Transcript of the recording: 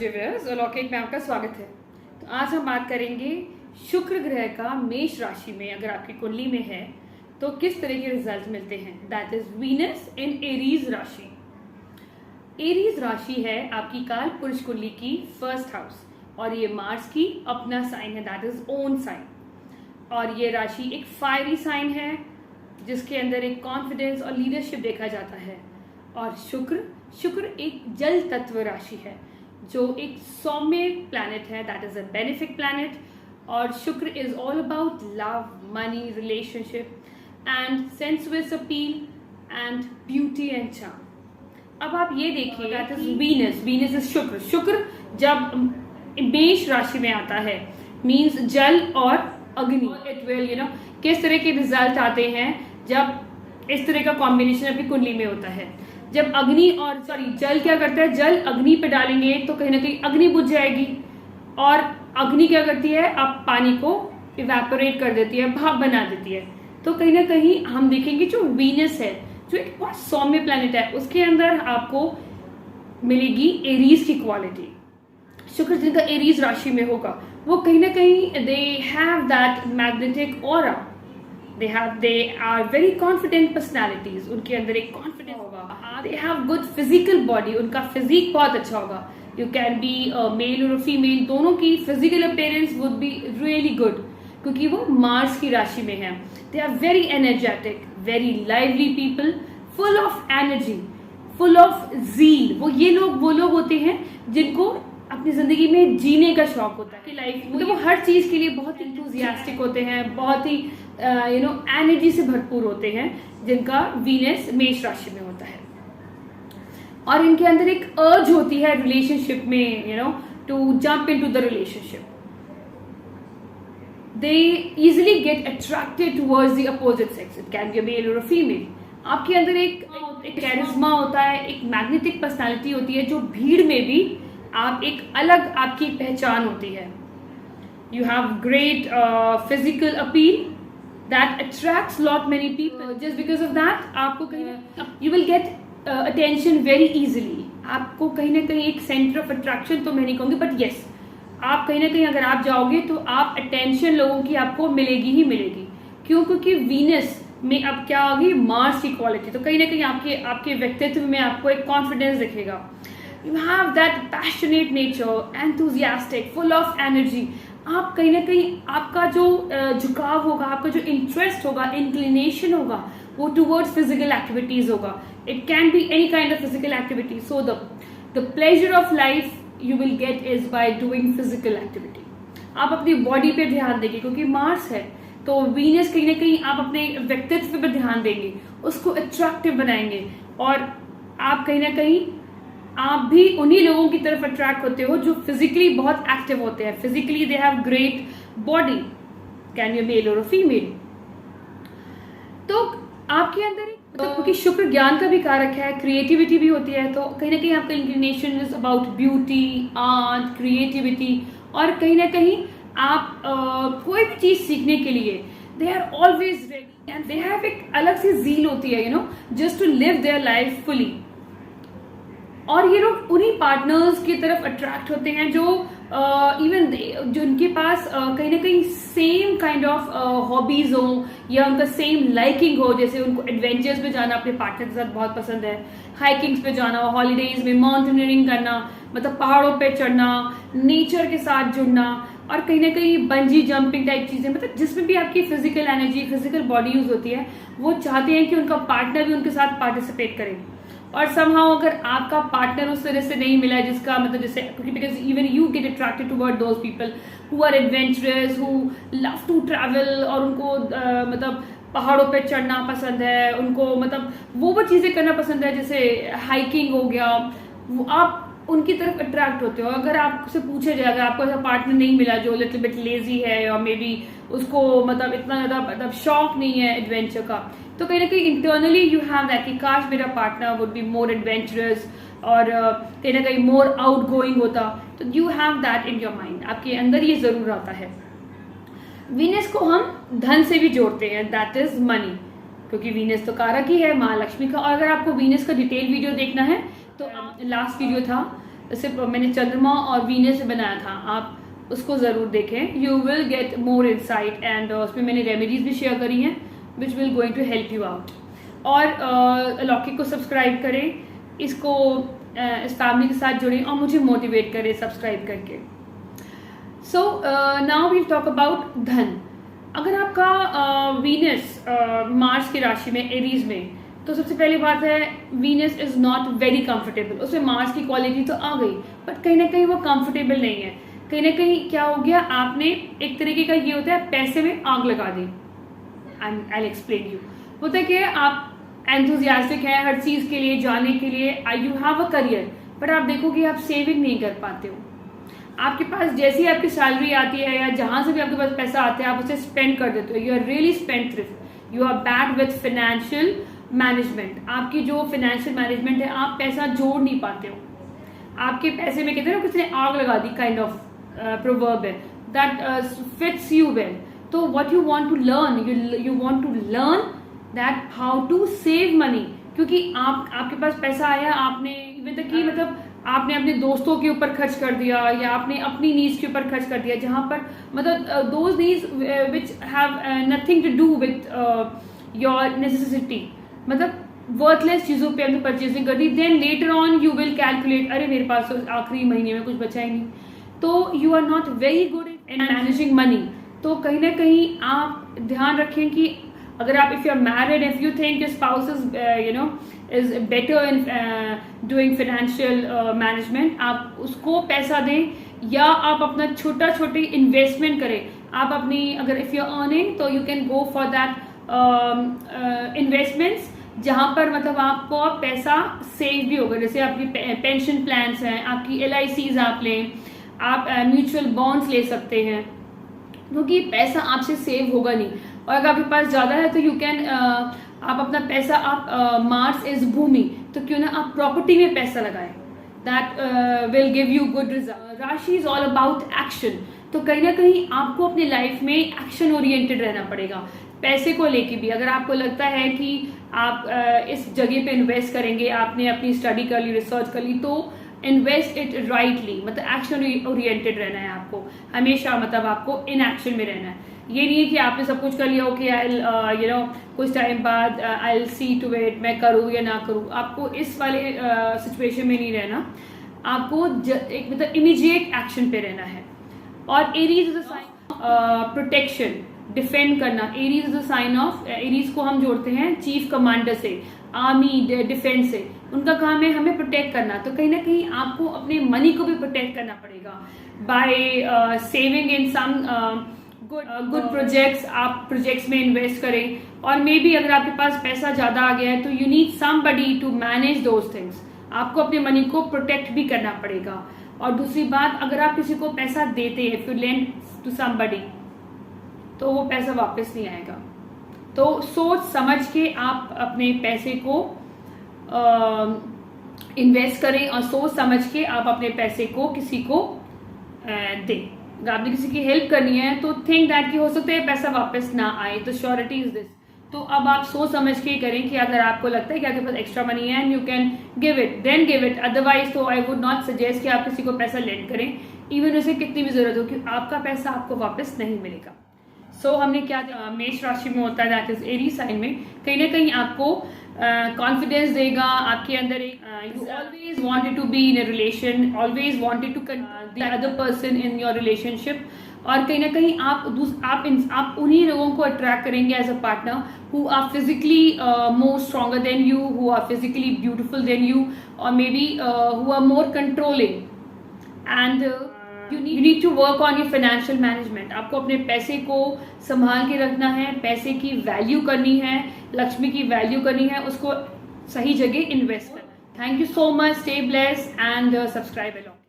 नमस्ते व्यूअर्स, अलौकिक में आपका स्वागत है। तो आज हम बात करेंगे शुक्र ग्रह का मेष राशि में अगर आपकी कुंडली में है तो किस तरह के रिजल्ट मिलते हैं। That is Venus in Aries राशि। एरीज राशि है आपकी काल पुरुष कुंडली की फर्स्ट हाउस और ये मार्स की अपना साइन है, दैट इज ओन साइन। और ये राशि एक फायरी साइन है जिसके अंदर एक कॉन्फिडेंस और लीडरशिप देखा जाता है। और शुक्र एक जल तत्व राशि है जो एक सौम्य प्लैनेट है, that is a benefic planet. और शुक्र is all about love, money, relationship and sensuous appeal and beauty and charm. अब आप ये देखिए, दैट इज वीनस इज शुक्र जब मेष राशि में आता है मीन्स जल और अग्नि। इट विल किस तरह के रिजल्ट आते हैं जब इस तरह का कॉम्बिनेशन अपनी कुंडली में होता है। जब अग्नि और जल क्या करता है, जल अग्नि पे डालेंगे तो कहीं ना कहीं अग्नि बुझ जाएगी और अग्नि क्या करती है, आप पानी को इवेपोरेट कर देती है, भाप बना देती है। तो कहीं ना कहीं हम देखेंगे जो वीनस है जो एक बहुत सौम्य प्लैनेट है उसके अंदर आपको मिलेगी एरीज की क्वालिटी। शुक्र जिनका एरीज राशि में होगा वो कहीं ना कहीं they have that magnetic aura, they are very confident personalities, उनके अंदर एक कॉन्फिडेंस होगा। they have good physical body, उनका फिजिक बहुत अच्छा होगा। you can be a male or a female, दोनों की physical appearance would be really good क्योंकि वो मार्स की राशि में है। they are very energetic, very lively people, full of energy, full of zeal। वो लोग होते हैं जिनको अपनी जिंदगी में जीने का शौक होता है कि लाइफ मतलब वो हर चीज के लिए बहुत इंथुजियास्टिक होते हैं, बहुत ही एनर्जी से भरपूर होते हैं जिनका वीनस मेष राशि में होता है। और इनके अंदर एक अर्ज होती है रिलेशनशिप में to jump into the relationship. They easily get attracted towards the opposite sex, it can be a male और अ फीमेल। आपके अंदर एक कैरिज्मा होता है, एक मैग्नेटिक पर्सनालिटी होती है जो भीड़ में भी आप एक अलग आपकी पहचान होती है। You have great physical appeal that attracts lot many people. Just because of that आपको कहीं you will get attention very easily. आपको कहीं ना कहीं एक सेंटर ऑफ अट्रैक्शन तो मैं नहीं कहूँगी बट येस, आप कहीं ना कहीं अगर आप जाओगे तो आप अटेंशन लोगों की आपको मिलेगी ही मिलेगी। क्यों? क्योंकि वीनस में अब क्या होगी, मार्स की क्वालिटी। तो कहीं ना कहीं आपके व्यक्तित्व में आपको एक कॉन्फिडेंस दिखेगा। You have that passionate nature, enthusiastic, full of energy। आप कहीं ना कहीं आपका जो झुकाव होगा, आपका जो इंटरेस्ट होगा, इंक्लिनेशन होगा वो टूवर्ड्स फिजिकल एक्टिविटीज होगा। It can be any kind of physical activity. So the pleasure of life you will gate is by doing physical activity. आप अपनी बॉडी पे ध्यान देंगे क्योंकि मार्स है तो वीनस कहीं ना कहीं आप अपने व्यक्तित्व पे ध्यान देंगे, उसको अट्रैक्टिव बनाएंगे और आप कहीं ना कहीं आप भी उन्हीं लोगों की तरफ अट्रैक्ट होते हो जो फिजिकली बहुत एक्टिव होते हैं। Physically they have great body, can be male और अ फीमेल। तो आपके अंदर क्योंकि शुक्र ज्ञान का भी कारक है, क्रिएटिविटी भी होती है, तो कहीं ना कहीं आपका inclination is about beauty, art, creativity. और कहीं ना कहीं आप कोई भी चीज सीखने के लिए they are always ready and they have एक अलग सी जील होती है just to live their life fully. और ये लोग उन्हीं पार्टनर्स की तरफ अट्रैक्ट होते हैं जो जो उनके पास कहीं ना कहीं सेम काइंड ऑफ हॉबीज हो या उनका सेम लाइकिंग हो। जैसे उनको एडवेंचर्स पे जाना अपने पार्टनर के साथ बहुत पसंद है, हाइकिंग्स पे जाना, हॉलीडेज में माउंटेनियरिंग करना, मतलब पहाड़ों पे चढ़ना, नेचर के साथ जुड़ना और कहीं ना कहीं बंजी जंपिंग टाइप चीजें, मतलब जिसमें भी आपकी physical energy, physical body use होती है, वो चाहते हैं कि उनका पार्टनर भी उनके साथ पार्टिसिपेट करे। और समहाउ अगर आपका पार्टनर उस तरह से नहीं मिला जिसका मतलब जैसे क्योंकि because even you get attracted toward those people who are adventurous, who love to travel और उनको मतलब पहाड़ों पे चढ़ना पसंद है, उनको मतलब वो चीजें करना पसंद है जैसे हाइकिंग हो गया, वो आप उनकी तरफ अट्रैक्ट होते हो। अगर आपसे पूछा जाए अगर आपको ऐसा पार्टनर नहीं मिला जो लिटिल बिट लेजी है और मे बी उसको मतलब इतना ज्यादा मतलब शौक नहीं है एडवेंचर का, तो कहीं ना कहीं इंटरनली यू हैव दैट कि काश मेरा partner would be more adventurous और कहीं ना कहीं मोर आउट गोइंग होता। तो you have that in your mind, आपके अंदर ये जरूर आता है। वीनस को हम धन से भी जोड़ते हैं, दैट इज मनी, क्योंकि वीनस तो कारक ही है महालक्ष्मी का। और अगर आपको वीनस का डिटेल वीडियो देखना है तो लास्ट वीडियो था जैसे मैंने चंद्रमा और वीनस से बनाया था, आप उसको ज़रूर देखें, you will get more insight. And उसमें मैंने रेमेडीज़ भी शेयर करी हैं which will going to help you out. और लौकी को सब्सक्राइब करें, इसको इस फैमिली के साथ जुड़ें और मुझे मोटिवेट करें सब्सक्राइब करके। So now we'll talk about धन। अगर आपका वीनस मार्स की राशि में, एरीज में, तो सबसे पहली बात है Venus is not very comfortable. उसमें मार्स की क्वालिटी तो आ गई बट कहीं ना कहीं वो कंफर्टेबल नहीं है। कहीं ना कहीं क्या हो गया, आपने एक तरीके का ये होता है पैसे में आग लगा दी। I explain you. होता है कि आप एंथुजियास्टिक है हर चीज के लिए, जाने के लिए, you have a career, but आप देखोगे आप सेविंग नहीं कर पाते हो। आपके पास जैसी आपकी सैलरी आती है या जहां से भी आपके पास पैसा आता है आप उसे स्पेंड कर देते हो। You are really spendthrift, you are bad with financial management. आपकी जो फाइनेंशियल मैनेजमेंट है, आप पैसा जोड़ नहीं पाते हो। आपके पैसे में कहते हैं ना किसी ने आग लगा दी, काइंड ऑफ प्रोवर्ब है दैट फिट्स यू वेल। तो what you want to learn, you want to learn that how to save money. क्योंकि आपके पास पैसा आया, आपने इवन तक कि मतलब आपने अपने दोस्तों के ऊपर खर्च कर दिया या आपने अपनी नीड्स के ऊपर खर्च कर दिया, जहां पर मतलब those needs which have nothing to do with your necessity, मतलब वर्थलेस चीजों पे आपने परचेसिंग कर दी। Then later on you will calculate, अरे मेरे पास तो आखिरी महीने में कुछ बचा ही नहीं। तो you are not very good in managing money. तो कहीं ना कहीं आप ध्यान रखें कि अगर आप, if you are married, if you think your spouse is you know is better in doing financial management, आप उसको पैसा दें या आप अपना छोटी इन्वेस्टमेंट करें। आप अपनी, अगर इफ यू आर अर्निंग तो you can go for that investments जहां पर मतलब आपको पैसा सेव भी होगा। जैसे आपकी पेंशन प्लान्स हैं, आपकी LICs आप लें, आप म्यूचुअल बॉन्ड्स ले सकते हैं, क्योंकि पैसा आपसे सेव होगा नहीं। और अगर आपके पास ज़्यादा है तो यू कैन आप अपना पैसा, आप मार्स इज भूमि, तो क्यों ना आप प्रॉपर्टी में पैसा लगाएं, that will give you good result. राशि इज ऑल अबाउट एक्शन। तो कहीं ना कहीं आपको अपनी लाइफ में एक्शन ओरिएंटेड रहना पड़ेगा। पैसे को लेके भी अगर आपको लगता है कि आप इस जगह पे इन्वेस्ट करेंगे, आपने अपनी स्टडी कर ली, रिसर्च कर ली, तो इन्वेस्ट इट राइटली, मतलब एक्शन ओरिएंटेड रहना है आपको हमेशा, मतलब आपको इन एक्शन में रहना है। ये नहीं है कि आपने सब कुछ कर लिया, ओके आई यू नो कुछ टाइम बाद I will see to it, मैं करूँ या ना करूँ। आपको इस वाले सिचुएशन में नहीं रहना, आपको एक मतलब इमीडिएट एक्शन पे रहना है। और Aries is a sign protection, defend करना। Aries is a sign of, Aries को हम जोड़ते हैं चीफ कमांडर से, आर्मी डिफेंस से। उनका काम है हमें प्रोटेक्ट करना। तो कहीं ना कहीं आपको अपने मनी को भी प्रोटेक्ट करना पड़ेगा by saving in some good projects. आप प्रोजेक्ट्स में इन्वेस्ट करें। और मे बी अगर आपके पास पैसा ज्यादा आ गया है तो you need somebody to manage those things. आपको अपने मनी को प्रोटेक्ट भी करना पड़ेगा। और दूसरी बात, अगर आप किसी को पैसा देते हैं, if you lend to somebody, तो वो पैसा वापस नहीं आएगा। तो सोच समझ के आप अपने पैसे को इन्वेस्ट करें और सोच समझ के आप अपने पैसे को किसी को दें। अगर आपने किसी की हेल्प करनी है तो थिंक दैट कि हो सकता है पैसा वापस ना आए, तो श्योरिटी इज दिस। तो अब आप सोच समझ के करें कि अगर आपको लगता है कि आपके पास एक्स्ट्रा मनी है and you can give it, then give it. Otherwise तो आई वुड नॉट सजेस्ट कि आप किसी को पैसा लेंड करें, इवन उसे कितनी भी जरूरत हो, क्योंकि आपका पैसा आपको वापस नहीं मिलेगा। सो हमने क्या, मेष राशि में होता है दैट इज एरी साइन में, कहीं ना कहीं आपको कॉन्फिडेंस देगा आपके अंदर। एक you always wanted to be in a relation, always wanted to the other person in your relationship. और कहीं ना कहीं आप उन्हीं लोगों को अट्रैक्ट करेंगे as a partner who are physically more stronger than you, who are physically beautiful than you, और maybe who are more controlling. And you need to work on your financial management। आपको अपने पैसे को संभाल के रखना है, पैसे की वैल्यू करनी है, लक्ष्मी की वैल्यू करनी है, उसको सही जगह इन्वेस्ट करना है। Thank you so much, stay blessed and subscribe along.